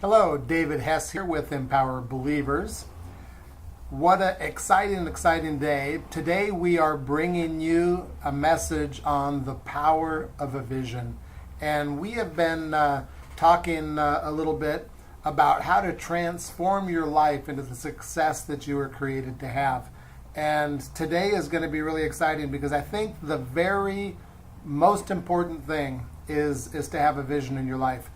Hello, David Hess here with Empower Believers. What an exciting day. Today we are bringing you a message on the power of a vision. And we have been talking a little bit about how to transform your life into the success that you were created to have. And today is going to be really exciting because I think the very most important thing is to have a vision in your life.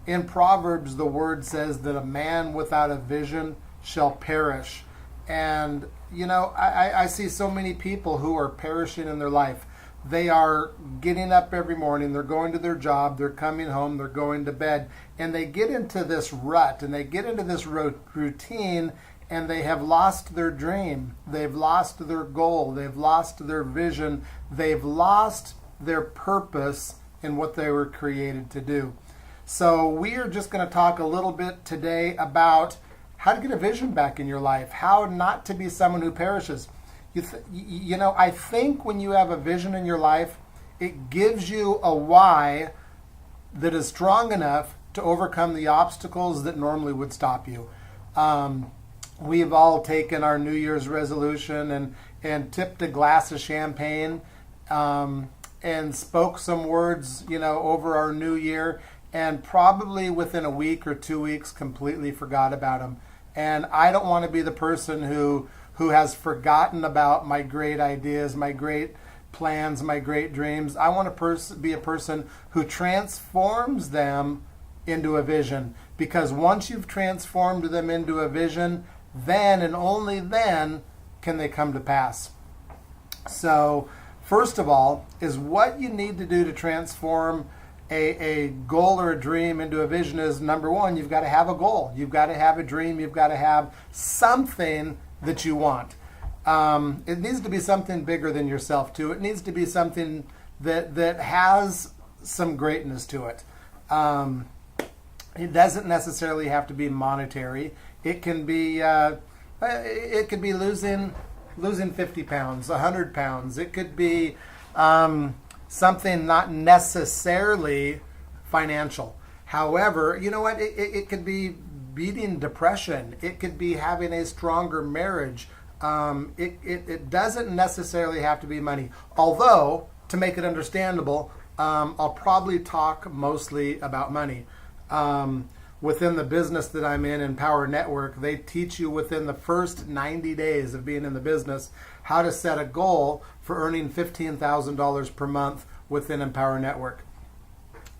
In Proverbs, the word says that a man without a vision shall perish. And, I see so many people who are perishing in their life. They are getting up every morning, they're going to their job, they're coming home, they're going to bed, and they get into this rut and they get into this routine, and they have lost their dream. They've lost their goal. They've lost their vision. They've lost their purpose in what they were created to do. So we are just going to talk a little bit today about how to get a vision back in your life, how not to be someone who perishes. I think when you have a vision in your life, it gives you a why that is strong enough to overcome the obstacles that normally would stop you. We've all taken our New Year's resolution and tipped a glass of champagne and spoke some words, over our new year, and probably within a week or 2 weeks completely forgot about them. And I don't want to be the person who has forgotten about my great ideas, my great plans, my great dreams. I want to be a person who transforms them into a vision, because once you've transformed them into a vision, then and only then can they come to pass. So first of all, is what you need to do to transform a goal or a dream into a vision is, number one, you've got to have a goal. You've got to have a dream. You've got to have something that you want. It needs to be something bigger than yourself, too. It needs to be something that has some greatness to it. It doesn't necessarily have to be monetary. It can be losing 50 pounds, 100 pounds. It could be something not necessarily financial. However, you know what? It could be beating depression. It could be having a stronger marriage. It doesn't necessarily have to be money. Although, to make it understandable, I'll probably talk mostly about money. Within the business that I'm in Power Network, they teach you within the first 90 days of being in the business how to set a goal for earning $15,000 per month within Empower Network.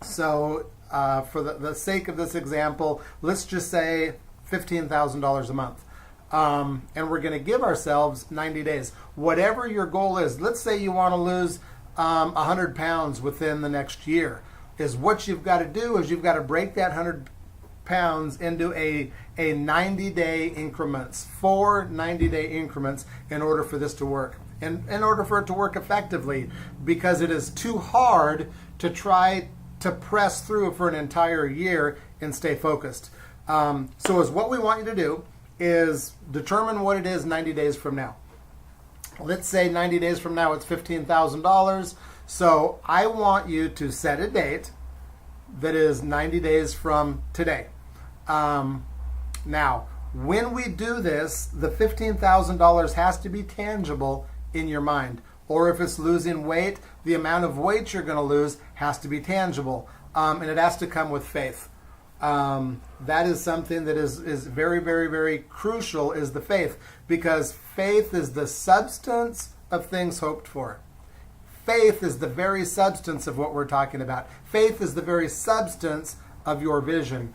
So for the sake of this example, let's just say $15,000 a month. And we're going to give ourselves 90 days. Whatever your goal is, let's say you want to lose 100 pounds within the next year, is what you've got to do is you've got to break that 100 pounds into a 90-day increments, 4 90-day increments in order for this to work. And in order for it to work effectively, because it is too hard to try to press through for an entire year and stay focused. So is what we want you to do is determine what it is 90 days from now. Let's say 90 days from now it's $15,000. So I want you to set a date that is 90 days from today. Now, when we do this, the $15,000 has to be tangible in your mind. Or if it's losing weight, the amount of weight you're going to lose has to be tangible. And it has to come with faith. That is something that is very, very, very crucial, is the faith. Because faith is the substance of things hoped for. Faith is the very substance of what we're talking about. Faith is the very substance of your vision.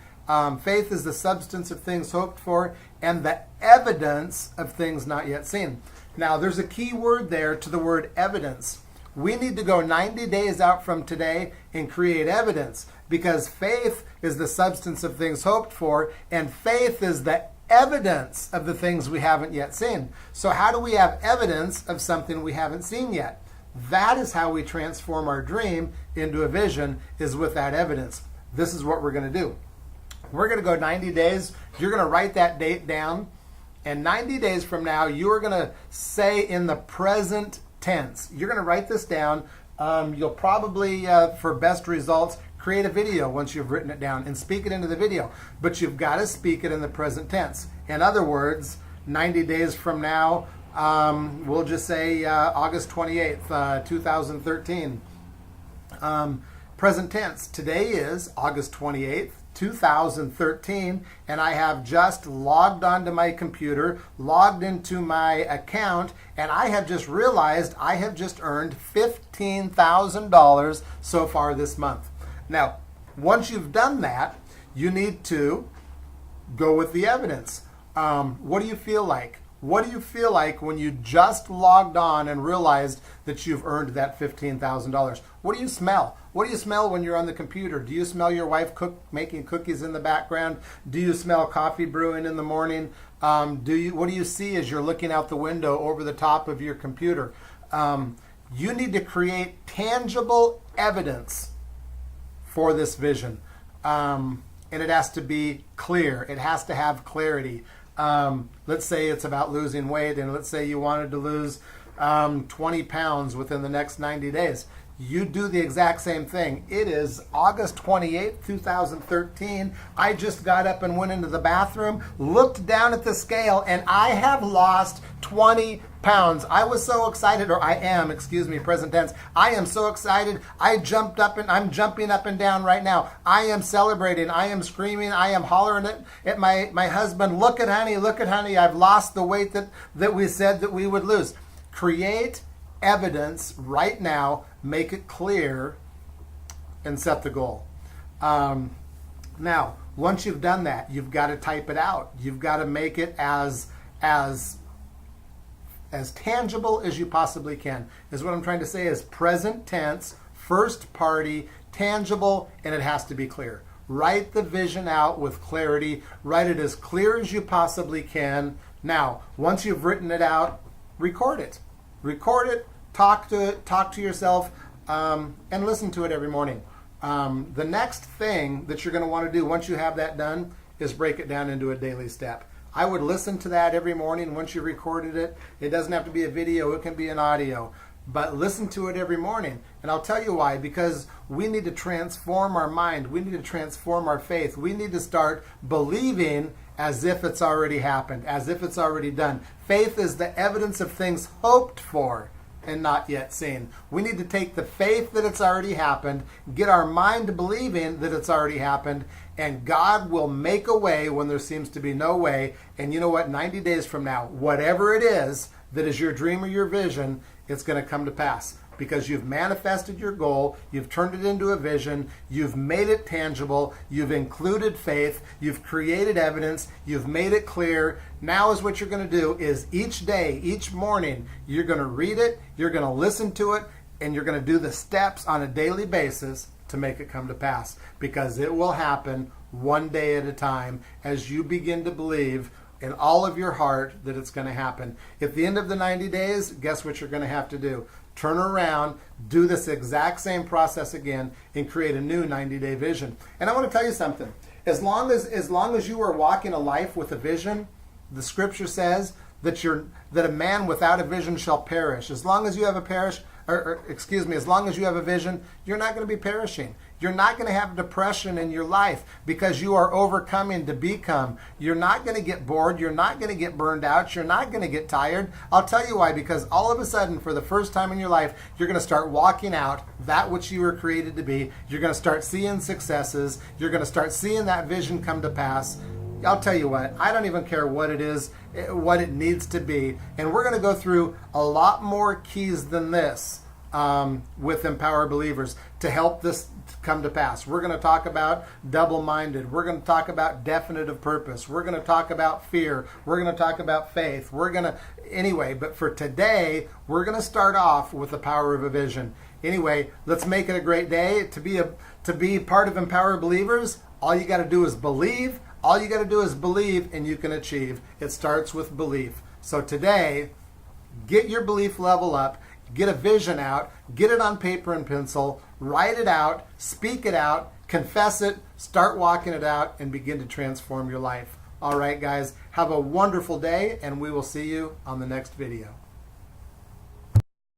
Faith is the substance of things hoped for and the evidence of things not yet seen. Now, there's a key word there to the word evidence. We need to go 90 days out from today and create evidence, because faith is the substance of things hoped for, and faith is the evidence of the things we haven't yet seen. So how do we have evidence of something we haven't seen yet? That is how we transform our dream into a vision, is with that evidence. This is what we're going to do. We're going to go 90 days. You're going to write that date down. And 90 days from now, you are going to say in the present tense. You're going to write this down. You'll probably, for best results, create a video once you've written it down and speak it into the video. But you've got to speak it in the present tense. In other words, 90 days from now, we'll just say August 28th, 2013. Present tense. Today is August 28th, 2013, and I have just logged onto my computer, logged into my account, and I have just realized I have just earned $15,000 so far this month. Now, once you've done that, you need to go with the evidence. What do you feel like? What do you feel like when you just logged on and realized that you've earned that $15,000? What do you smell? What do you smell when you're on the computer? Do you smell your wife making cookies in the background? Do you smell coffee brewing in the morning? What do you see as you're looking out the window over the top of your computer? You need to create tangible evidence for this vision. And it has to be clear. It has to have clarity. Let's say it's about losing weight, and let's say you wanted to lose 20 pounds within the next 90 days. You do the exact same thing. It is August 28th, 2013. I just got up and went into the bathroom, looked down at the scale, and I have lost 20 pounds. I was so excited, or I am, present tense. I am so excited. I'm jumping up and down right now. I am celebrating. I am screaming. I am hollering at my husband. Look at honey. I've lost the weight that we said that we would lose. Create evidence right now, make it clear, and set the goal. Now, once you've done that, you've got to type it out. You've got to make it as tangible as you possibly can. Is what I'm trying to say is present tense, first party, tangible, and it has to be clear. Write the vision out with clarity. Write it as clear as you possibly can. Now, once you've written it out, record it. Record it, talk to yourself, and listen to it every morning. The next thing that you're going to want to do once you have that done is break it down into a daily step. I would listen to that every morning once you recorded it. It doesn't have to be a video, it can be an audio. But listen to it every morning. And I'll tell you why. Because we need to transform our mind. We need to transform our faith. We need to start believing as if it's already happened, as if it's already done. Faith is the evidence of things hoped for and not yet seen. We need to take the faith that it's already happened, get our mind believing that it's already happened, and God will make a way when there seems to be no way. And you know what? 90 days from now, whatever it is that is your dream or your vision, it's going to come to pass. Because you've manifested your goal, you've turned it into a vision, you've made it tangible, you've included faith, you've created evidence, you've made it clear. Now is what you're going to do is each day, each morning, you're going to read it, you're going to listen to it, and you're going to do the steps on a daily basis to make it come to pass. Because it will happen one day at a time as you begin to believe in all of your heart that it's going to happen. At the end of the 90 days, guess what you're going to have to do? Turn around, do this exact same process again, and create a new 90-day vision. And I want to tell you something. As long as you are walking a life with a vision, the scripture says that a man without a vision shall perish. As long as you have as long as you have a vision, you're not going to be perishing. You're not going to have depression in your life because you are overcoming to become. You're not going to get bored. You're not going to get burned out. You're not going to get tired. I'll tell you why. Because all of a sudden, for the first time in your life, you're going to start walking out that which you were created to be. You're going to start seeing successes. You're going to start seeing that vision come to pass. I'll tell you what, I don't even care what it is, what it needs to be. And we're going to go through a lot more keys than this with Empower Believers to help this come to pass. We're going to talk about double-minded. We're going to talk about definitive purpose. We're going to talk about fear. We're going to talk about faith. Anyway, but for today, we're going to start off with the power of a vision. Anyway, let's make it a great day. To be part of Empower Believers, all you got to do is believe. All you got to do is believe and you can achieve. It starts with belief. So today, get your belief level up, get a vision out, get it on paper and pencil, write it out, speak it out, confess it, start walking it out, and begin to transform your life. All right, guys, have a wonderful day, and we will see you on the next video.